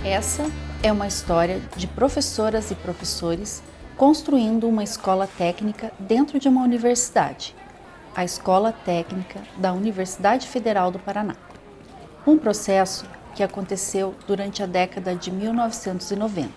Essa é uma história de professoras e professores construindo uma escola técnica dentro de uma universidade, a Escola Técnica da Universidade Federal do Paraná. Um processo que aconteceu durante a década de 1990.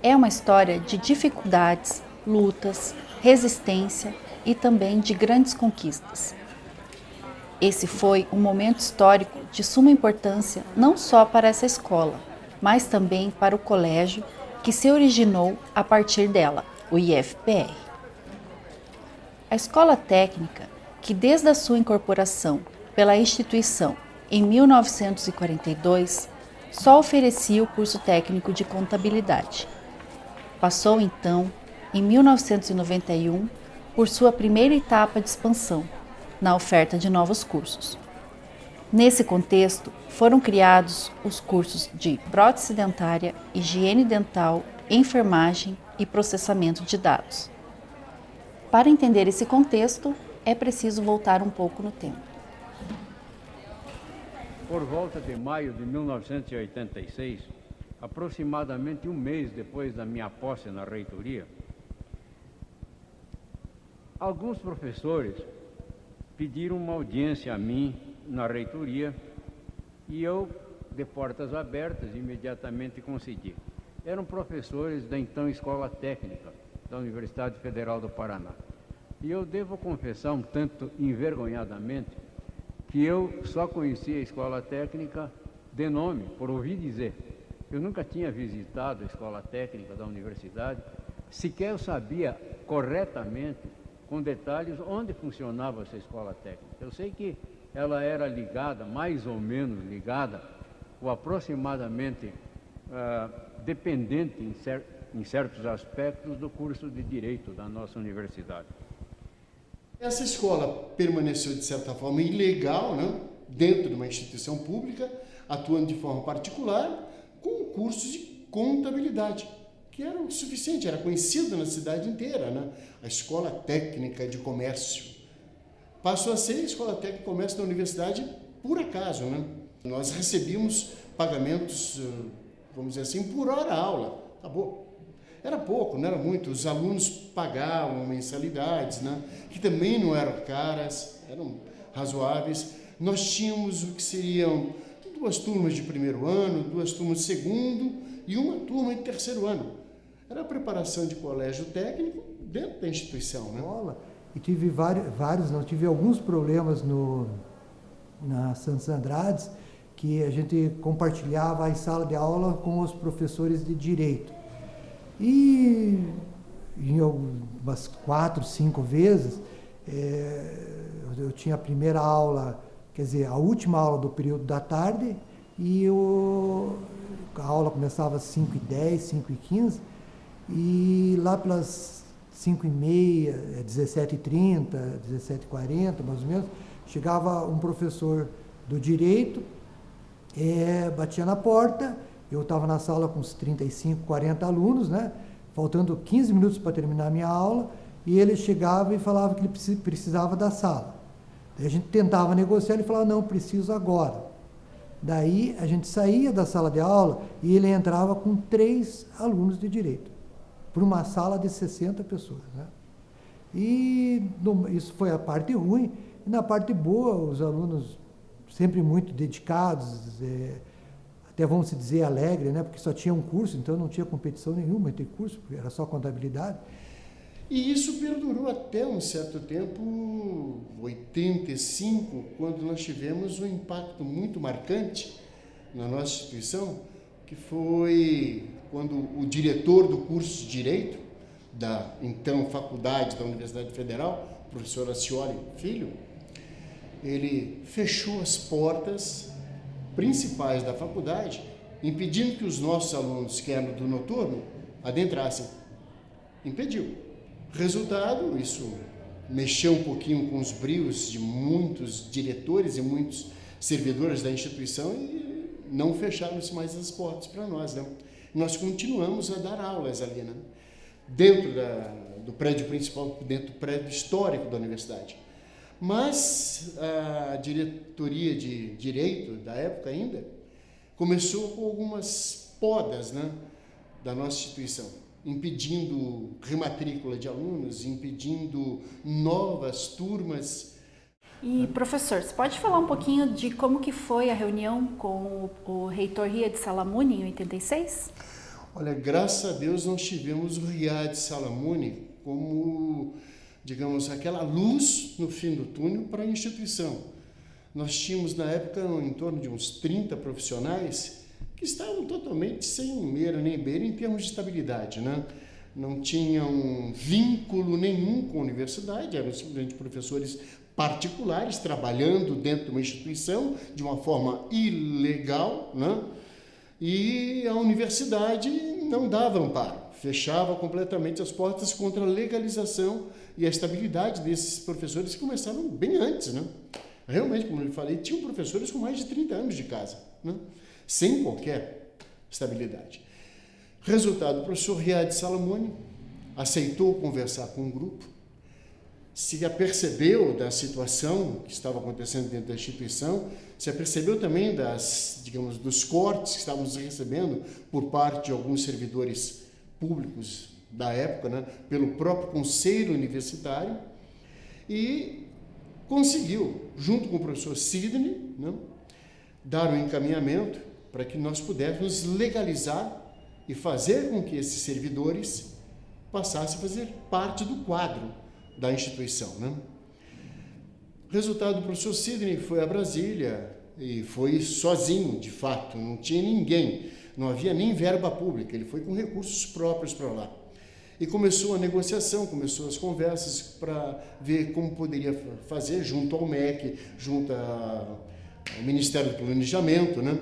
É uma história de dificuldades, lutas, resistência e também de grandes conquistas. Esse foi um momento histórico de suma importância não só para essa escola, mas também para o colégio que se originou a partir dela, o IFPR. A Escola Técnica, que desde a sua incorporação pela instituição em 1942, só oferecia o curso técnico de contabilidade. Passou então, em 1991, por sua primeira etapa de expansão, na oferta de novos cursos. Nesse contexto, foram criados os cursos de prótese dentária, higiene dental, enfermagem e processamento de dados. Para entender esse contexto, é preciso voltar um pouco no tempo. Por volta de maio de 1986, aproximadamente um mês depois da minha posse na reitoria, alguns professores pediram uma audiência a mim na reitoria e eu, de portas abertas, imediatamente concedi. Eram professores da então Escola Técnica da Universidade Federal do Paraná. E eu devo confessar um tanto envergonhadamente que eu só conhecia a Escola Técnica de nome, por ouvir dizer. Eu nunca tinha visitado a Escola Técnica da Universidade, sequer eu sabia corretamente, com detalhes, onde funcionava essa escola técnica. Eu sei que ela era ligada, mais ou menos ligada, ou aproximadamente dependente em certos aspectos do curso de Direito da nossa universidade. Essa escola permaneceu, de certa forma, ilegal, né? Dentro de uma instituição pública, atuando de forma particular, com cursos de contabilidade, que era o suficiente, era conhecido na cidade inteira, né? A Escola Técnica de Comércio. Passou a ser a Escola Técnica de Comércio da universidade por acaso, né? Nós recebíamos pagamentos, vamos dizer assim, por hora aula. Acabou. Era pouco, não era muito. Os alunos pagavam mensalidades, né? Que também não eram caras, eram razoáveis. Nós tínhamos o que seriam 2 turmas de primeiro ano, 2 turmas de segundo e 1 turma de terceiro ano. Era a preparação de colégio técnico dentro da instituição, né? E tive tive alguns problemas na Santos Andrades, que a gente compartilhava a sala de aula com os professores de Direito. E em umas 4, 5 vezes, eu tinha a primeira aula, quer dizer, a última aula do período da tarde, e a aula começava às 5h10, 5h15, e lá pelas 5h30, 17h30, 17h40, mais ou menos, chegava um professor do Direito, batia na porta. Eu estava na sala com uns 35, 40 alunos, né? Faltando 15 minutos para terminar a minha aula, e ele chegava e falava que ele precisava da sala. Daí a gente tentava negociar, ele falava, não, preciso agora. Daí a gente saía da sala de aula e ele entrava com 3 alunos de Direito, para uma sala de 60 pessoas, né? E isso foi a parte ruim. E na parte boa, os alunos sempre muito dedicados, até vamos dizer alegre, né? Porque só tinha um curso, então não tinha competição nenhuma entre cursos, porque era só contabilidade. E isso perdurou até um certo tempo, 85, quando nós tivemos um impacto muito marcante na nossa instituição, que foi quando o diretor do curso de Direito, da então Faculdade da Universidade Federal, professor Acioli Filho, ele fechou as portas principais da faculdade, impedindo que os nossos alunos, que eram do noturno, adentrassem. Impediu. Resultado, isso mexeu um pouquinho com os brios de muitos diretores e muitos servidores da instituição e não fecharam-se mais as portas para nós, né? Nós continuamos a dar aulas ali, né? Dentro do prédio principal, dentro do prédio histórico da universidade. Mas a diretoria de Direito, da época ainda, começou com algumas podas, né, da nossa instituição, impedindo rematrícula de alunos, impedindo novas turmas. E, professor, você pode falar um pouquinho de como que foi a reunião com o reitor Riad Salamuni em 86? Olha, graças a Deus nós tivemos o Riad Salamuni como, digamos, aquela luz no fim do túnel para a instituição. Nós tínhamos, na época, em torno de uns 30 profissionais que estavam totalmente sem meira nem beira em termos de estabilidade, né? Não tinham vínculo nenhum com a universidade, eram simplesmente professores particulares, trabalhando dentro de uma instituição de uma forma ilegal, né? E a universidade não dava amparo, fechava completamente as portas contra a legalização e a estabilidade desses professores que começaram bem antes, né? Realmente, como eu falei, tinham professores com mais de 30 anos de casa, né? Sem qualquer estabilidade. Resultado, o professor Riad Salamuni aceitou conversar com um grupo, se apercebeu da situação que estava acontecendo dentro da instituição, se apercebeu também dos cortes que estávamos recebendo por parte de alguns servidores públicos da época, né, pelo próprio conselho universitário, e conseguiu, junto com o professor Sidney, né, dar um encaminhamento para que nós pudéssemos legalizar e fazer com que esses servidores passassem a fazer parte do quadro da instituição, né? Resultado, o professor Sidney foi a Brasília e foi sozinho, de fato, não tinha ninguém, não havia nem verba pública, ele foi com recursos próprios para lá. E começou a negociação, começou as conversas para ver como poderia fazer junto ao MEC, junto ao Ministério do Planejamento, né?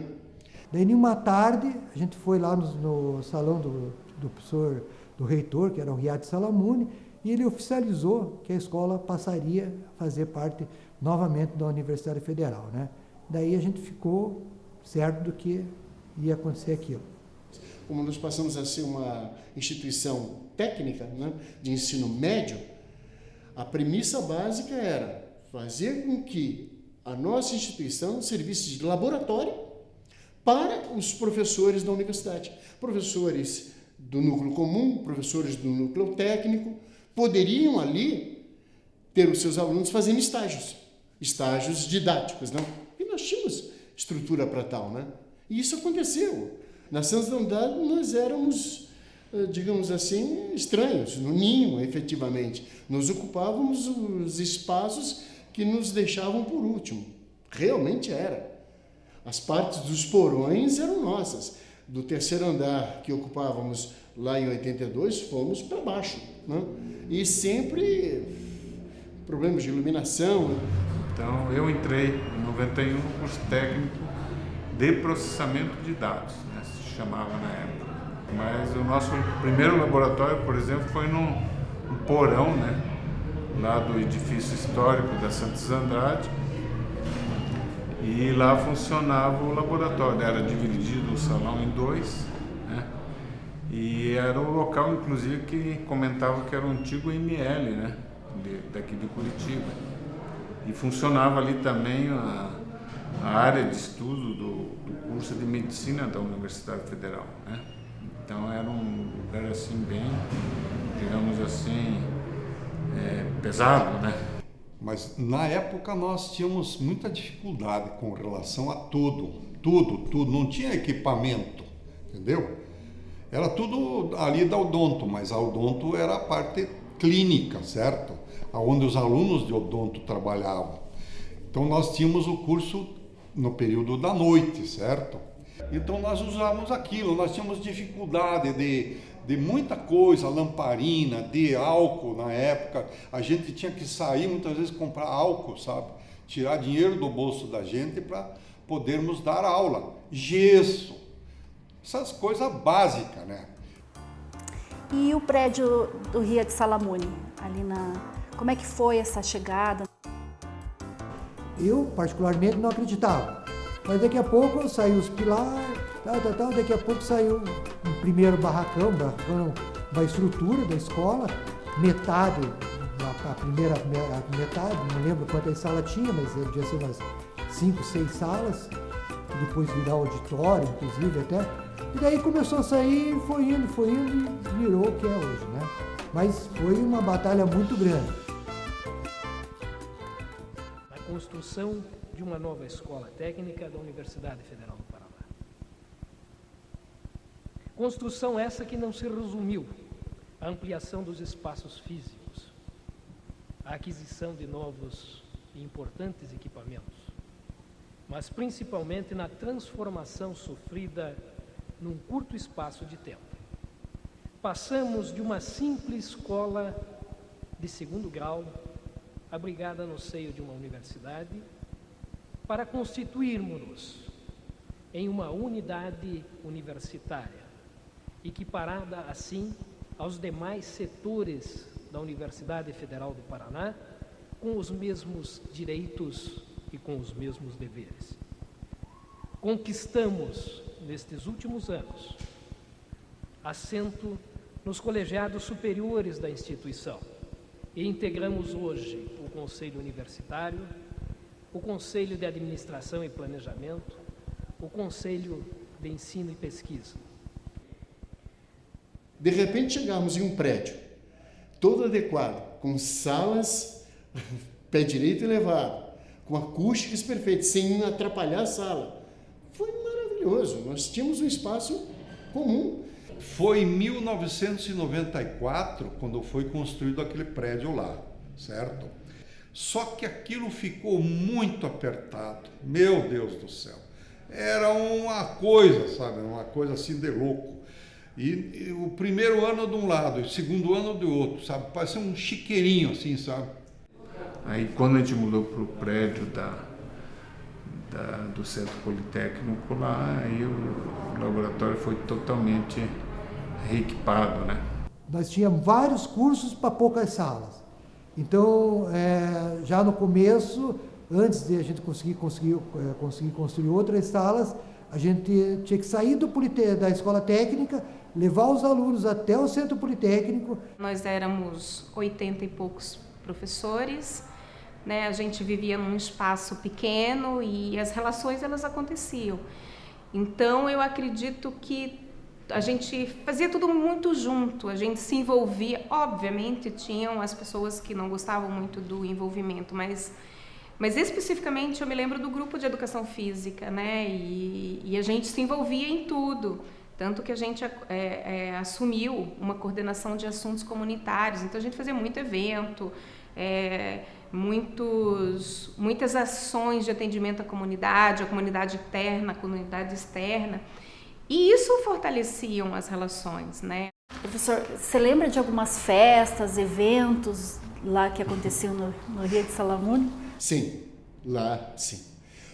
Daí, numa tarde, a gente foi lá no salão do professor, do reitor, que era o Riad Salamuni, e ele oficializou que a escola passaria a fazer parte novamente da Universidade Federal, né? Daí a gente ficou certo do que ia acontecer aquilo. Como nós passamos a ser uma instituição técnica, né, de ensino médio, a premissa básica era fazer com que a nossa instituição servisse de laboratório para os professores da universidade. Professores do núcleo comum, professores do núcleo técnico, poderiam ali ter os seus alunos fazendo estágios didáticos, né? E nós tínhamos estrutura para tal, né? E isso aconteceu. Na Santos Andrade nós éramos, digamos assim, estranhos, no ninho, efetivamente. Nós ocupávamos os espaços que nos deixavam por último. Realmente era. As partes dos porões eram nossas. Do terceiro andar que ocupávamos lá em 82, fomos para baixo, né? E sempre problemas de iluminação. Então, eu entrei em 91 no curso técnico de processamento de dados, né, se chamava na época. Mas o nosso primeiro laboratório, por exemplo, foi num porão, né, lá do edifício histórico da Santos Andrade. E lá funcionava o laboratório, era dividido o salão em dois, né? E era o local, inclusive, que comentava que era o antigo ML, né? Daqui de Curitiba. E funcionava ali também a área de estudo do curso de medicina da Universidade Federal, né? Então era um lugar assim bem, digamos assim, pesado, né? Mas na época nós tínhamos muita dificuldade com relação a tudo, não tinha equipamento, entendeu? Era tudo ali da odonto, mas a odonto era a parte clínica, certo? Onde os alunos de odonto trabalhavam. Então nós tínhamos o curso no período da noite, certo? Então nós usávamos aquilo, nós tínhamos dificuldade de muita coisa, lamparina, de álcool na época. A gente tinha que sair muitas vezes comprar álcool, sabe? Tirar dinheiro do bolso da gente para podermos dar aula. Gesso, essas coisas básicas, né? E o prédio do Riad Salamuni, como é que foi essa chegada? Eu, particularmente, não acreditava. Mas daqui a pouco saiu os pilares, daqui a pouco saiu um primeiro barracão, uma estrutura da escola, metade, a primeira metade, não lembro quantas salas tinha, mas devia ser umas 5, 6 salas. que depois virou auditório, inclusive até. E daí começou a sair, foi indo e virou o que é hoje, né? Mas foi uma batalha muito grande. A construção de uma nova escola técnica da Universidade Federal do Paraná. Construção essa que não se resumiu à ampliação dos espaços físicos, à aquisição de novos e importantes equipamentos, mas principalmente na transformação sofrida num curto espaço de tempo. Passamos de uma simples escola de segundo grau, abrigada no seio de uma universidade, para constituirmos-nos em uma unidade universitária, equiparada assim aos demais setores da Universidade Federal do Paraná, com os mesmos direitos e com os mesmos deveres. Conquistamos, nestes últimos anos, assento nos colegiados superiores da instituição e integramos hoje o Conselho Universitário, o Conselho de Administração e Planejamento, o Conselho de Ensino e Pesquisa. De repente chegamos em um prédio todo adequado, com salas, pé direito elevado, com acústicas perfeitas, sem atrapalhar a sala. Foi maravilhoso, nós tínhamos um espaço comum. Foi em 1994 quando foi construído aquele prédio lá, certo? Só que aquilo ficou muito apertado, meu Deus do céu. Era uma coisa, sabe, uma coisa assim de louco. E o primeiro ano de um lado, e o segundo ano do outro, sabe? Parecia um chiqueirinho assim, sabe? Aí quando a gente mudou para o prédio do Centro Politécnico lá, aí o laboratório foi totalmente reequipado, né? Nós tínhamos vários cursos para poucas salas. Então, já no começo, antes de a gente conseguir construir outras salas, a gente tinha que sair da escola técnica, levar os alunos até o Centro Politécnico. Nós éramos 80 e poucos professores, né? A gente vivia num espaço pequeno e as relações elas aconteciam. Então eu acredito que a gente fazia tudo muito junto, a gente se envolvia. Obviamente tinham as pessoas que não gostavam muito do envolvimento, mas especificamente eu me lembro do grupo de educação física, né? E a gente se envolvia em tudo. Tanto que a gente assumiu uma coordenação de assuntos comunitários, então a gente fazia muito evento, muitas ações de atendimento à comunidade interna, à comunidade externa, e isso fortaleciam as relações, né? Professor, você lembra de algumas festas, eventos lá que aconteciam no Rio de Salamune? Sim, lá sim.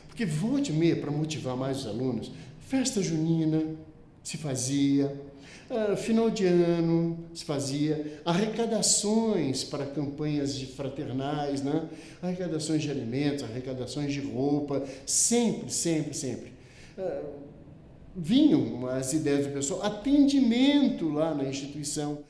Porque volta e meia, para motivar mais os alunos, festa junina se fazia, final de ano se fazia, arrecadações para campanhas de fraternais, né? Arrecadações de alimentos, arrecadações de roupa, sempre. Vinham as ideias do pessoal, atendimento lá na instituição.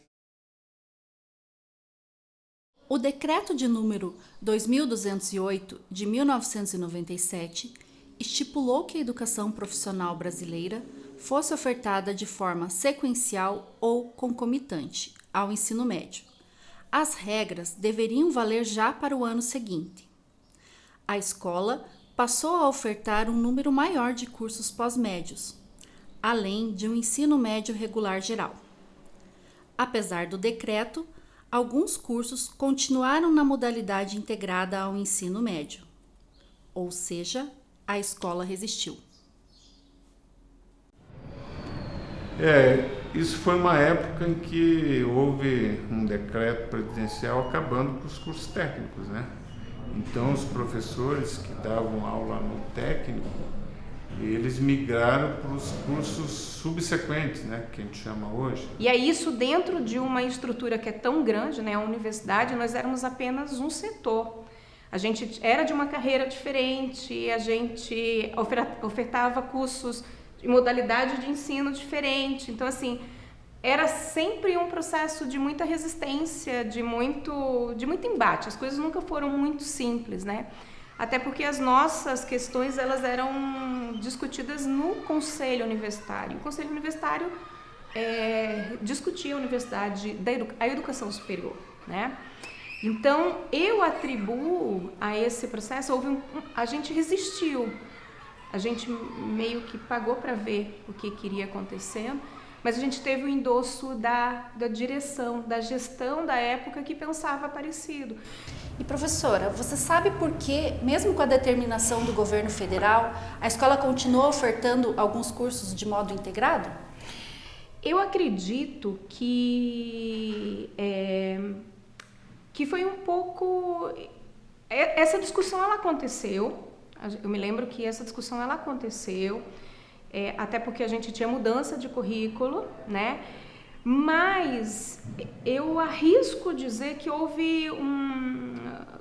O decreto de número 2208 de 1997 estipulou que a educação profissional brasileira fosse ofertada de forma sequencial ou concomitante ao ensino médio. As regras deveriam valer já para o ano seguinte. A escola passou a ofertar um número maior de cursos pós-médios, além de um ensino médio regular geral. Apesar do decreto, alguns cursos continuaram na modalidade integrada ao ensino médio, ou seja, a escola resistiu. Isso foi uma época em que houve um decreto presidencial acabando com os cursos técnicos, né? Então, os professores que davam aula no técnico, eles migraram para os cursos subsequentes, né, que a gente chama hoje. E é isso dentro de uma estrutura que é tão grande, né, a universidade, nós éramos apenas um setor. A gente era de uma carreira diferente, a gente ofertava cursos de modalidade de ensino diferente. Então, assim, era sempre um processo de muita resistência, de muito embate. As coisas nunca foram muito simples, né? até porque as nossas questões elas eram discutidas no Conselho Universitário. O Conselho Universitário discutia a educação superior, né? Então, eu atribuo a esse processo, a gente resistiu, a gente meio que pagou para ver o que iria acontecendo, mas a gente teve o endosso da direção, da gestão da época que pensava parecido. E professora, você sabe por que, mesmo com a determinação do governo federal, a escola continuou ofertando alguns cursos de modo integrado? Eu acredito que foi um pouco... Essa discussão ela aconteceu, eu me lembro que essa discussão ela aconteceu, até porque a gente tinha mudança de currículo, né? Mas eu arrisco dizer que houve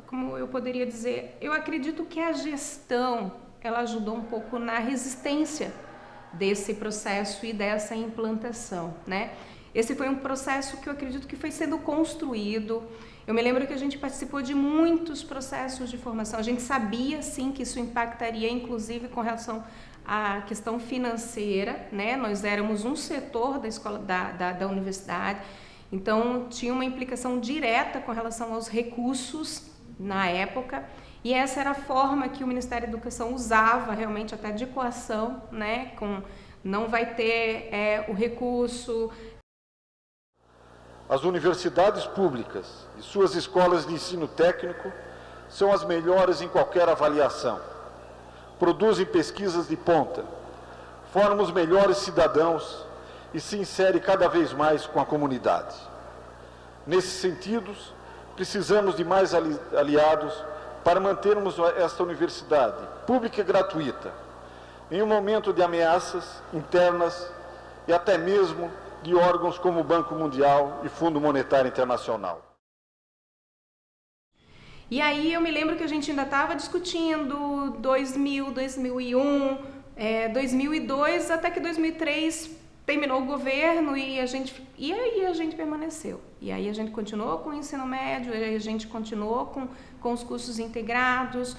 como eu poderia dizer, eu acredito que a gestão, ela ajudou um pouco na resistência desse processo e dessa implantação, né? Esse foi um processo que eu acredito que foi sendo construído. Eu me lembro que a gente participou de muitos processos de formação. A gente sabia, sim, que isso impactaria, inclusive, com relação à questão financeira, né? Nós éramos um setor da escola, da universidade, então tinha uma implicação direta com relação aos recursos na época, e essa era a forma que o Ministério da Educação usava, realmente, até de coação, né? Não vai ter o recurso. As universidades públicas e suas escolas de ensino técnico são as melhores em qualquer avaliação. Produzem pesquisas de ponta, formam os melhores cidadãos e se inserem cada vez mais com a comunidade. Nesses sentidos, precisamos de mais aliados para mantermos esta universidade pública e gratuita, em um momento de ameaças internas e até mesmo de órgãos como o Banco Mundial e Fundo Monetário Internacional. E aí eu me lembro que a gente ainda estava discutindo 2000, 2001, 2002, até que 2003 terminou o governo e aí a gente permaneceu. E aí a gente continuou com o ensino médio, e aí a gente continuou com os cursos integrados.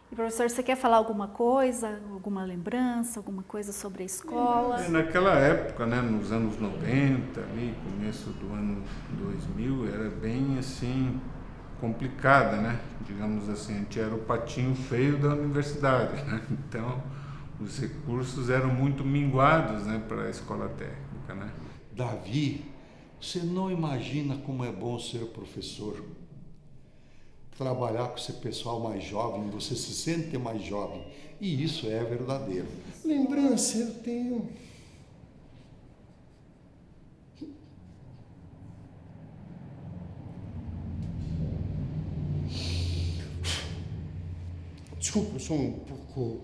E professor, você quer falar alguma coisa, alguma lembrança, alguma coisa sobre a escola? Naquela época, né, nos anos 90, ali, começo do ano 2000, era bem assim, complicada, né? Digamos assim, a gente era o patinho feio da universidade, né? Então, os recursos eram muito minguados, né, para a escola técnica, né? Davi, você não imagina como é bom ser professor. Trabalhar com esse pessoal mais jovem, você se sente mais jovem. E isso é verdadeiro. Lembrança, eu tenho... Desculpa, eu sou um pouco...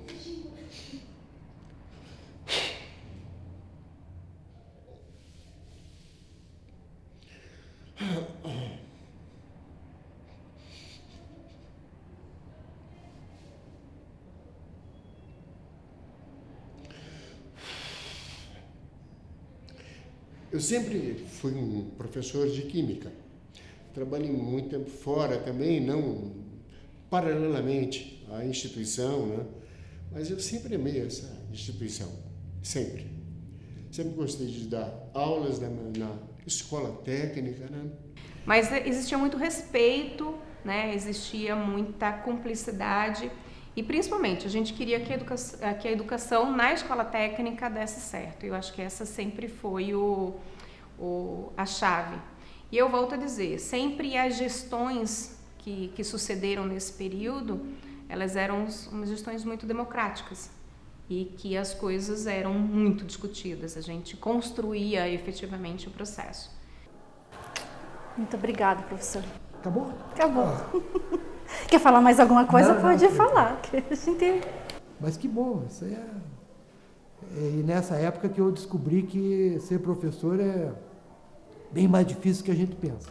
Eu sempre fui um professor de química. Trabalhei muito tempo fora também, não paralelamente à instituição, né? Mas eu sempre amei essa instituição, sempre. Sempre gostei de dar aulas na escola técnica, né? Mas existia muito respeito, né? Existia muita cumplicidade e, principalmente, a gente queria que a educação na escola técnica desse certo. Eu acho que essa sempre foi a chave. E eu volto a dizer, sempre as gestões que sucederam nesse período, elas eram umas gestões muito democráticas e que as coisas eram muito discutidas. A gente construía efetivamente o processo. Muito obrigada, professor. Acabou? Acabou. Quer falar mais alguma coisa? Não, pode falar. Que a gente... Mas que bom, isso aí E nessa época que eu descobri que ser professor é bem mais difícil do que a gente pensa.